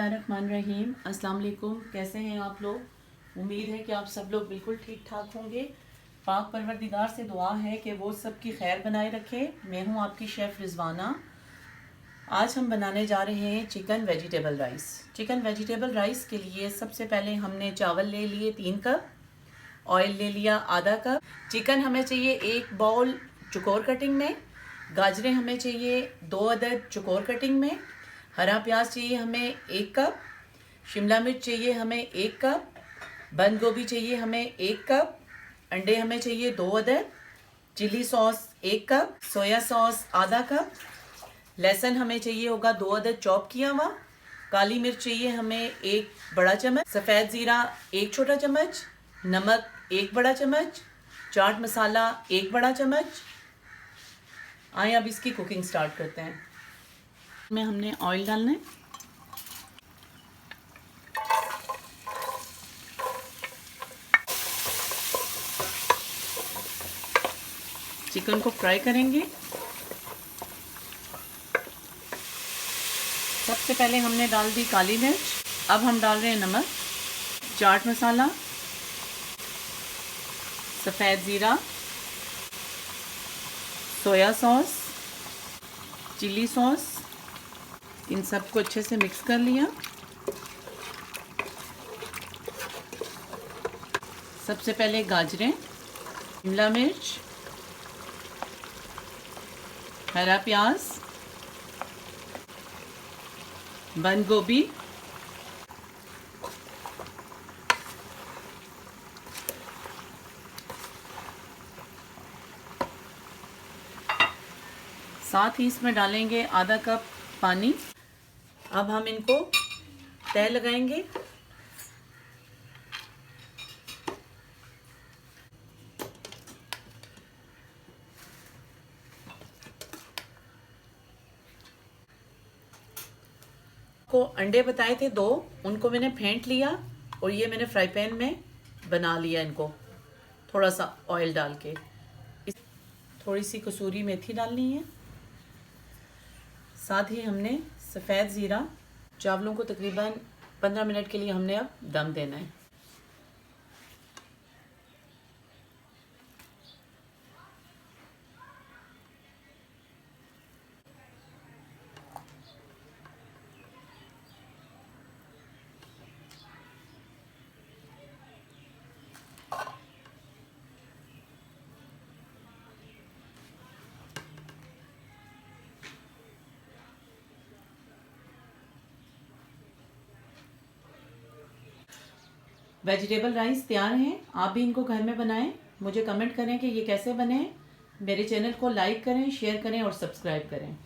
बिस्मिल्लाहिर्रहमानिर्रहीम। अस्सलाम वालेकुम। कैसे हैं आप लोग? उम्मीद है कि आप सब लोग बिल्कुल ठीक ठाक होंगे। पाक परवरदिगार से दुआ है कि वो सब की खैर बनाए रखे। मैं हूं आपकी शेफ़ रिजवाना। आज हम बनाने जा रहे हैं chicken vegetable rice. Chicken vegetable rice के लिए सबसे पहले हमने चावल ले लिए 3 कप, ऑयल ले लिया आधा कप, चिकन हमें चाहिए 1 बाउल चौकोर कटिंग में, गाजरें हमें चाहिए 2 अदद चौकोर कटिंग में, हरा प्याज चाहिए हमें 1 कप, शिमला मिर्च चाहिए हमें 1 कप, बंद गोभी चाहिए हमें 1 कप, अंडे हमें चाहिए 2 अदद, chilli sauce 1 cup, soya sauce आधा कप, लहसुन हमें चाहिए होगा 2 अदद चॉप किया हुआ, काली मिर्च चाहिए हमें 1 बड़ा चम्मच, सफ़ेद ज़ीरा 1 छोटा चम्मच, नमक 1 बड़ा चम्मच, चाट मसाला 1 बड़ा चम्मच। आइए अब इसकी कुकिंग स्टार्ट करते हैं। में हमने ऑयल डालना है। चिकन को फ्राई करेंगे। सबसे पहले हमने डाल दी काली मिर्च। अब हम डाल रहे हैं नमक, चाट मसाला, सफ़ेद ज़ीरा, सोया सॉस, चिली सॉस। इन सबको अच्छे से मिक्स कर लिया। सबसे पहले गाजरें, शिमला मिर्च, हरा प्याज, बंद गोभी, साथ ही इसमें डालेंगे आधा कप पानी। अब हम इनको तय लगाएंगे। को अंडे बताए थे 2, उनको मैंने फेंट लिया और ये मैंने फ्राई पैन में बना लिया इनको, थोड़ा सा ऑयल डाल के। थोड़ी सी कसूरी मेथी डालनी है। साथ ही हमने सफ़ेद ज़ीरा। चावलों को तकरीबन 15 मिनट के लिए हमने अब दम देना है। वेजिटेबल राइस तैयार हैं। आप भी इनको घर में बनाएं। मुझे कमेंट करें कि ये कैसे बने। मेरे चैनल को लाइक करें, शेयर करें और सब्सक्राइब करें।